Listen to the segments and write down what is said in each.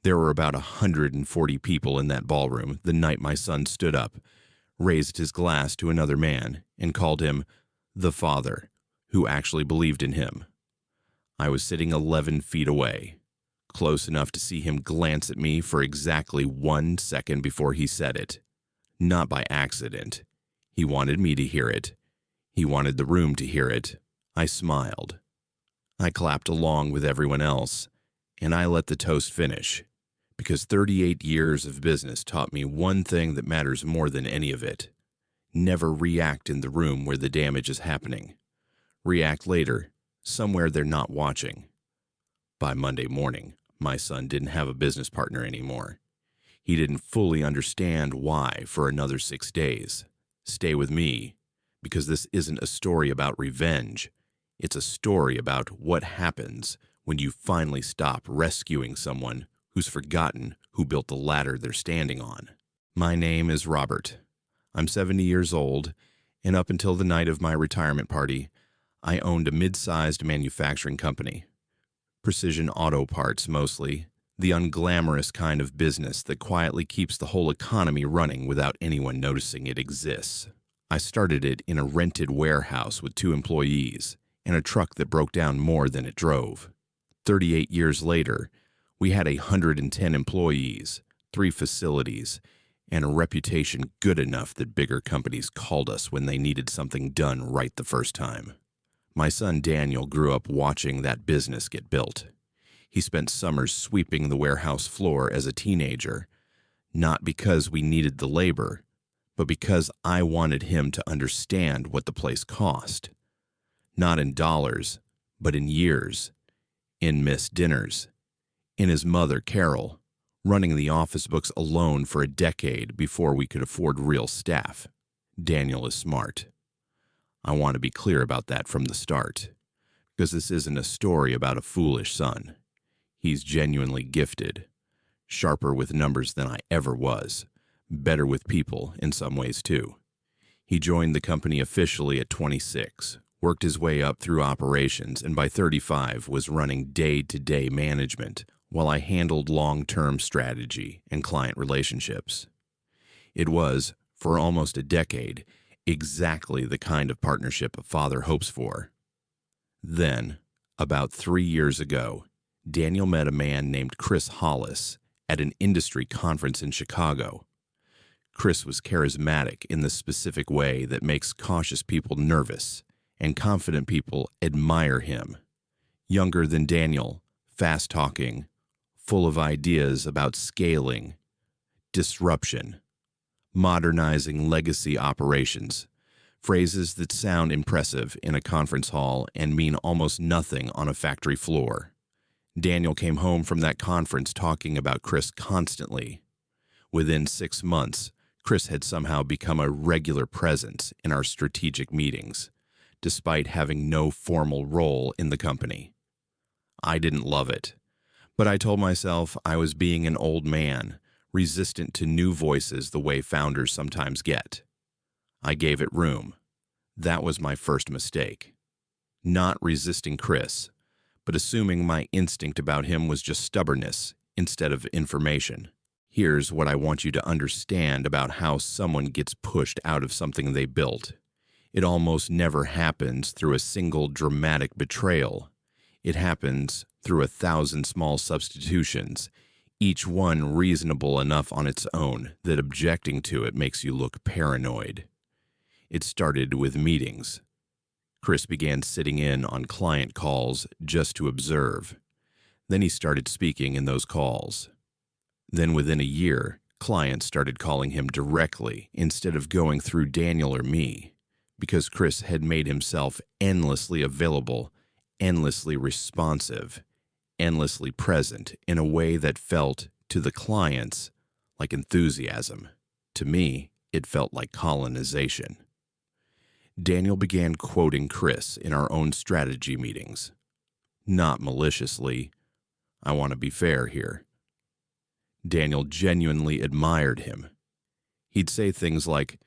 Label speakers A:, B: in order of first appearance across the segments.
A: There were about 140 people in that ballroom the night my son stood up, raised his glass to another man, and called him the father, who actually believed in him. I was sitting 11 feet away, close enough to see him glance at me for exactly 1 second before he said it. Not by accident. He wanted me to hear it. He wanted the room to hear it. I smiled. I clapped along with everyone else, and I let the toast finish, because 38 years of business taught me one thing that matters more than any of it. Never react in the room where the damage is happening. React later, somewhere they're not watching. By Monday morning, my son didn't have a business partner anymore. He didn't fully understand why for another 6 days. Stay with me, because this isn't a story about revenge. It's a story about what happens when you finally stop rescuing someone who's forgotten who built the ladder they're standing on. My name is Robert. I'm 70 years old, and up until the night of my retirement party, I owned a mid-sized manufacturing company. Precision auto parts mostly, the unglamorous kind of business that quietly keeps the whole economy running without anyone noticing it exists. I started it in a rented warehouse with 2 employees and a truck that broke down more than it drove. 38 years later, we had 110 employees, 3 facilities, and a reputation good enough that bigger companies called us when they needed something done right the first time. My son Daniel grew up watching that business get built. He spent summers sweeping the warehouse floor as a teenager, not because we needed the labor, but because I wanted him to understand what the place cost. Not in dollars, but in years, in missed dinners, in his mother, Carol, running the office books alone for a decade before we could afford real staff. Daniel is smart. I want to be clear about that from the start, because this isn't a story about a foolish son. He's genuinely gifted, sharper with numbers than I ever was, better with people in some ways too. He joined the company officially at 26, worked his way up through operations, and by 35 was running day-to-day management while I handled long-term strategy and client relationships. It was, for almost a decade, exactly the kind of partnership a father hopes for. Then, about 3 years ago, Daniel met a man named Chris Hollis at an industry conference in Chicago. Chris was charismatic in the specific way that makes cautious people nervous, and confident people admire him. Younger than Daniel, fast-talking, full of ideas about scaling, disruption, modernizing legacy operations, phrases that sound impressive in a conference hall and mean almost nothing on a factory floor. Daniel came home from that conference talking about Chris constantly. Within 6 months, Chris had somehow become a regular presence in our strategic meetings, despite having no formal role in the company. I didn't love it, but I told myself I was being an old man, resistant to new voices the way founders sometimes get. I gave it room. That was my first mistake. Not resisting Chris, but assuming my instinct about him was just stubbornness instead of information. Here's what I want you to understand about how someone gets pushed out of something they built. It almost never happens through a single dramatic betrayal. It happens through 1,000 small substitutions, each one reasonable enough on its own that objecting to it makes you look paranoid. It started with meetings. Chris began sitting in on client calls just to observe. Then he started speaking in those calls. Then within a year, clients started calling him directly instead of going through Daniel or me, because Chris had made himself endlessly available, endlessly responsive, endlessly present in a way that felt, to the clients, like enthusiasm. To me, it felt like colonization. Daniel began quoting Chris in our own strategy meetings. Not maliciously. I want to be fair here. Daniel genuinely admired him. He'd say things like,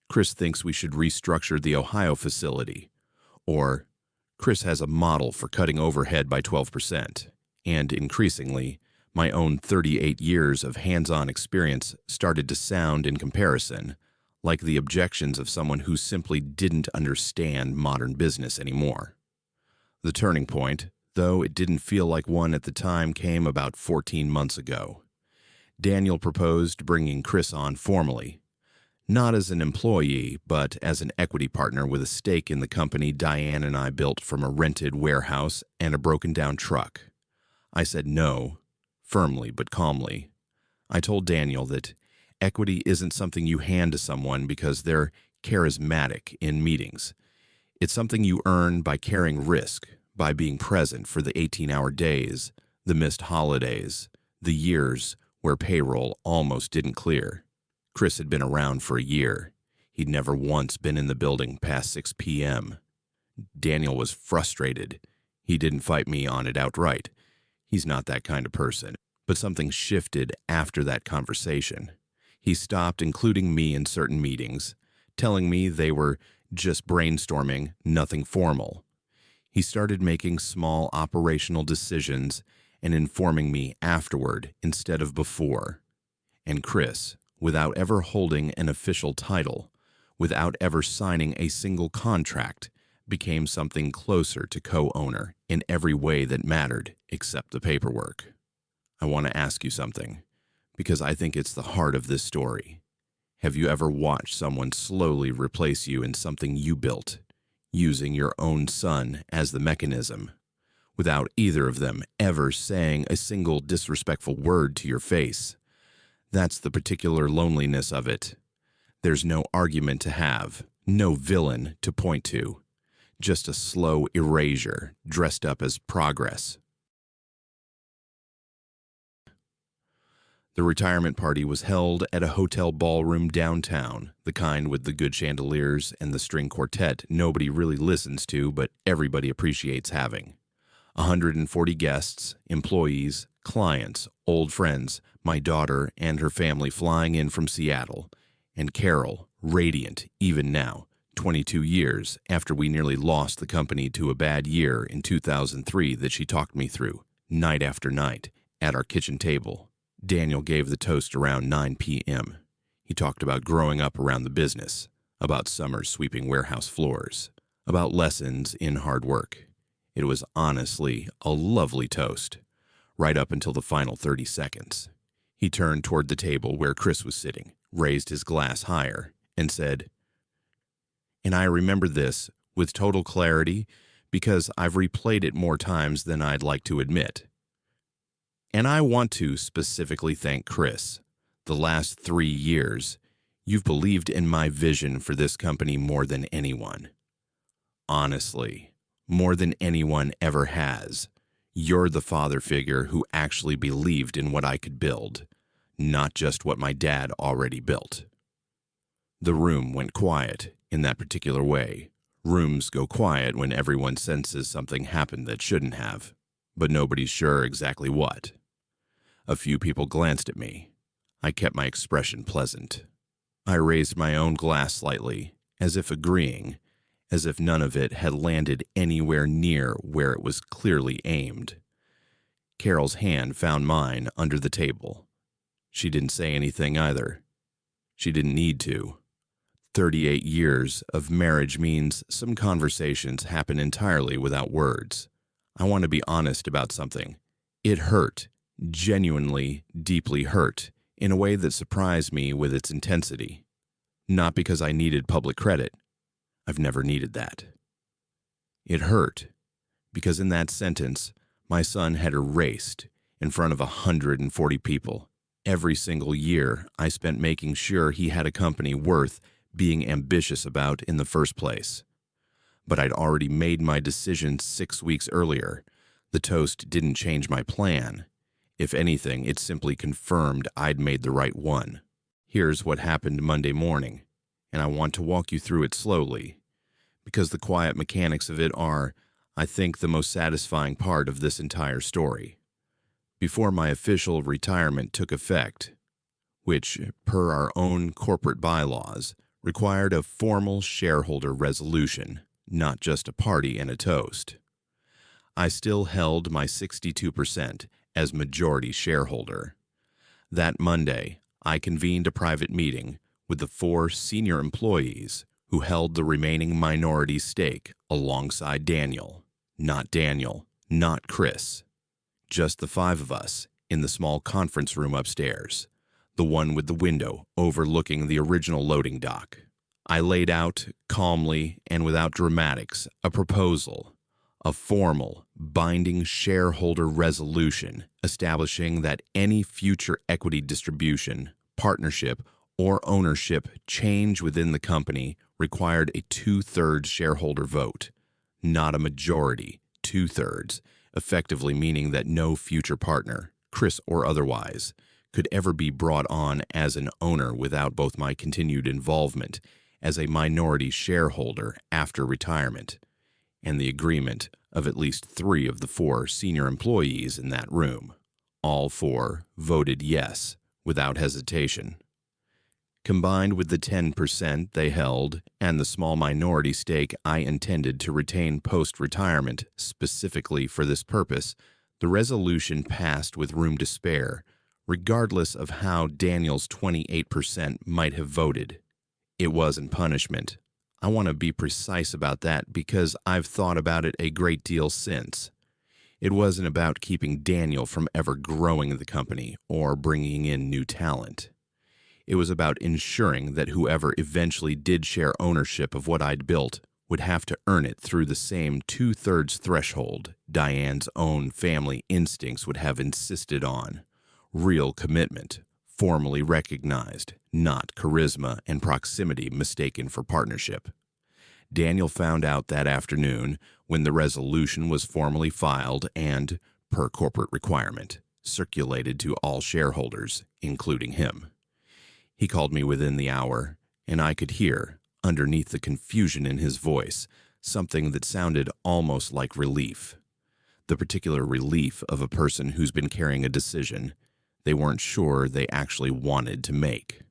A: "Chris thinks we should restructure the Ohio facility," or "Chris has a model for cutting overhead by 12%, and increasingly, My own 38 years of hands-on experience started to sound, in comparison, like the objections of someone who simply didn't understand modern business anymore. The turning point, though it didn't feel like one at the time, came about 14 months ago. Daniel proposed bringing Chris on formally, not as an employee, but as an equity partner with a stake in the company Diane and I built from a rented warehouse and a broken-down truck. I said no, firmly but calmly. I told Daniel that equity isn't something you hand to someone because they're charismatic in meetings. It's something you earn by carrying risk, by being present for the 18-hour days, the missed holidays, the years where payroll almost didn't clear. Chris had been around for a year. He'd never once been in the building past 6 p.m. Daniel was frustrated. He didn't fight me on it outright. He's not that kind of person. But something shifted after that conversation. He stopped including me in certain meetings, telling me they were just brainstorming, nothing formal. He started making small operational decisions and informing me afterward instead of before. And Chris, without ever holding an official title, without ever signing a single contract, became something closer to co-owner in every way that mattered except the paperwork. I want to ask you something, because I think it's the heart of this story. Have you ever watched someone slowly replace you in something you built, using your own son as the mechanism, without either of them ever saying a single disrespectful word to your face? That's the particular loneliness of it. There's no argument to have, no villain to point to, just a slow erasure dressed up as progress. The retirement party was held at a hotel ballroom downtown, the kind with the good chandeliers and the string quartet nobody really listens to but everybody appreciates having. 140 guests, employees, clients, old friends, my daughter and her family flying in from Seattle, and Carol, radiant even now, 22 years after we nearly lost the company to a bad year in 2003 that she talked me through, night after night, at our kitchen table. Daniel gave the toast around 9 p.m. He talked about growing up around the business, about summers sweeping warehouse floors, about lessons in hard work. It was honestly a lovely toast, right up until the final 30 seconds. He turned toward the table where Chris was sitting, raised his glass higher, and said, "And I remember this with total clarity because I've replayed it more times than I'd like to admit. And I want to specifically thank Chris. The last 3 years, you've believed in my vision for this company more than anyone. Honestly, more than anyone ever has. You're the father figure who actually believed in what I could build, not just what my dad already built." The room went quiet in that particular way. Rooms go quiet when everyone senses something happened that shouldn't have, but nobody's sure exactly what. A few people glanced at me. I kept my expression pleasant. I raised my own glass slightly, as if agreeing, as if none of it had landed anywhere near where it was clearly aimed. Carol's hand found mine under the table. She didn't say anything either. She didn't need to. 38 years of marriage means some conversations happen entirely without words. I want to be honest about something. It hurt, genuinely, deeply hurt, in a way that surprised me with its intensity. Not because I needed public credit. I've never needed that. It hurt because in that sentence, my son had erased, in front of 140 people, every single year I spent making sure he had a company worth being ambitious about in the first place. But I'd already made my decision 6 weeks earlier. The toast didn't change my plan. If anything, it simply confirmed I'd made the right one. Here's what happened Monday morning, and I want to walk you through it slowly, because the quiet mechanics of it are, I think, the most satisfying part of this entire story. Before my official retirement took effect, which, per our own corporate bylaws, required a formal shareholder resolution, not just a party and a toast, I still held my 62% as majority shareholder. That Monday, I convened a private meeting with the 4 senior employees who held the remaining minority stake alongside Daniel. Not Daniel, not Chris. Just the 5 of us in the small conference room upstairs, the one with the window overlooking the original loading dock. I laid out, calmly and without dramatics, a proposal, a formal, binding shareholder resolution establishing that any future equity distribution, partnership, or ownership change within the company required a 2/3 shareholder vote, not a majority, 2/3, effectively meaning that no future partner, Chris or otherwise, could ever be brought on as an owner without both my continued involvement as a minority shareholder after retirement, and the agreement of at least 3 of the 4 senior employees in that room. All 4 voted yes, without hesitation. Combined with the 10% they held and the small minority stake I intended to retain post-retirement specifically for this purpose, the resolution passed with room to spare, regardless of how Daniel's 28% might have voted. It wasn't punishment. I want to be precise about that because I've thought about it a great deal since. It wasn't about keeping Daniel from ever growing the company or bringing in new talent. It was about ensuring that whoever eventually did share ownership of what I'd built would have to earn it through the same 2/3 threshold Diane's own family instincts would have insisted on. Real commitment, formally recognized, not charisma and proximity mistaken for partnership. Daniel found out that afternoon when the resolution was formally filed and, per corporate requirement, circulated to all shareholders, including him. He called me within the hour, and I could hear, underneath the confusion in his voice, something that sounded almost like relief. The particular relief of a person who's been carrying a decision they weren't sure they actually wanted to make.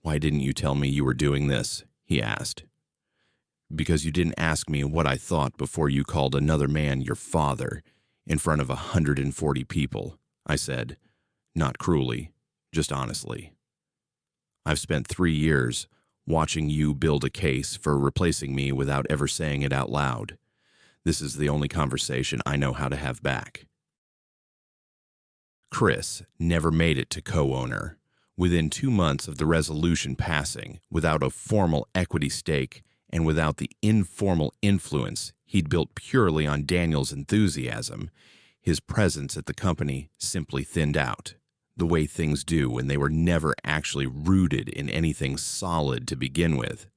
A: "Why didn't you tell me you were doing this?" he asked. "Because you didn't ask me what I thought before you called another man your father in front of 140 people," I said, not cruelly, just honestly. "I've spent 3 years watching you build a case for replacing me without ever saying it out loud. This is the only conversation I know how to have back." Chris never made it to co-owner. Within 2 months of the resolution passing, without a formal equity stake and without the informal influence he'd built purely on Daniel's enthusiasm, his presence at the company simply thinned out, the way things do when they were never actually rooted in anything solid to begin with.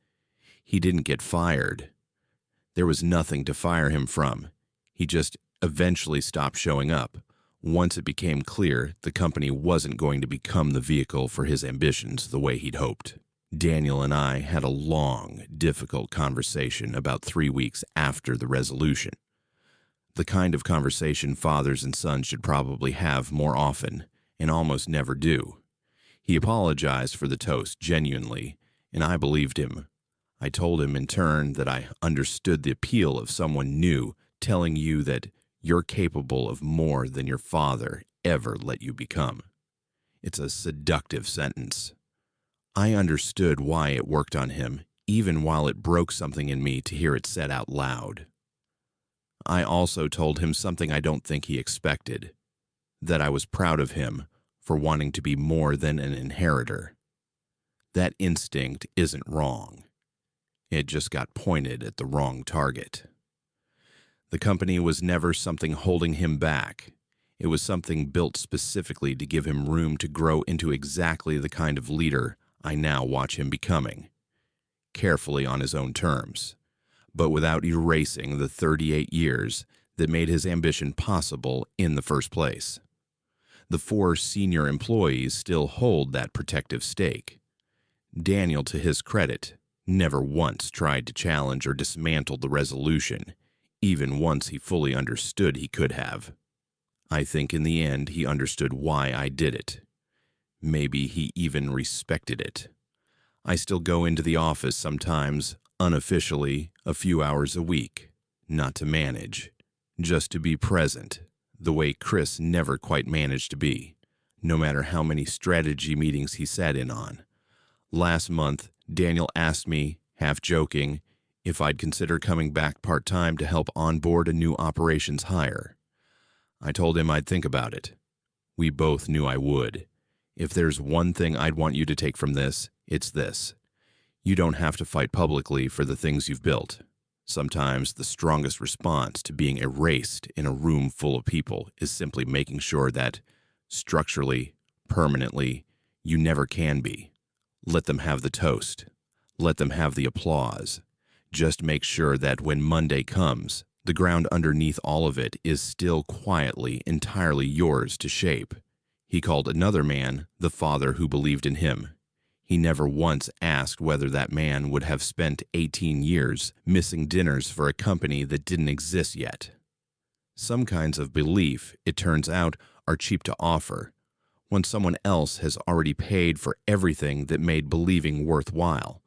A: He didn't get fired. There was nothing to fire him from. He just eventually stopped showing up. Once it became clear the company wasn't going to become the vehicle for his ambitions the way he'd hoped. Daniel and I had a long, difficult conversation about 3 weeks after the resolution. The kind of conversation fathers and sons should probably have more often, and almost never do. He apologized for the toast genuinely, and I believed him. I told him in turn that I understood the appeal of someone new telling you that you're capable of more than your father ever let you become. It's a seductive sentence. I understood why it worked on him, even while it broke something in me to hear it said out loud. I also told him something I don't think he expected, that I was proud of him for wanting to be more than an inheritor. That instinct isn't wrong. It just got pointed at the wrong target. The company was never something holding him back. It was something built specifically to give him room to grow into exactly the kind of leader I now watch him becoming, carefully on his own terms, but without erasing the 38 years that made his ambition possible in the first place. The 4 senior employees still hold that protective stake. Daniel, to his credit, never once tried to challenge or dismantle the resolution, even once he fully understood he could have. I think in the end he understood why I did it. Maybe he even respected it. I still go into the office sometimes, unofficially, a few hours a week, not to manage, just to be present, the way Chris never quite managed to be, no matter how many strategy meetings he sat in on. Last month, Daniel asked me, half joking, if I'd consider coming back part-time to help onboard a new operations hire. I told him I'd think about it. We both knew I would. If there's one thing I'd want you to take from this, it's this. You don't have to fight publicly for the things you've built. Sometimes the strongest response to being erased in a room full of people is simply making sure that, structurally, permanently, you never can be. Let them have the toast. Let them have the applause. Just make sure that when Monday comes, the ground underneath all of it is still quietly, entirely yours to shape. He called another man the father who believed in him. He never once asked whether that man would have spent 18 years missing dinners for a company that didn't exist yet. Some kinds of belief, it turns out, are cheap to offer, when someone else has already paid for everything that made believing worthwhile,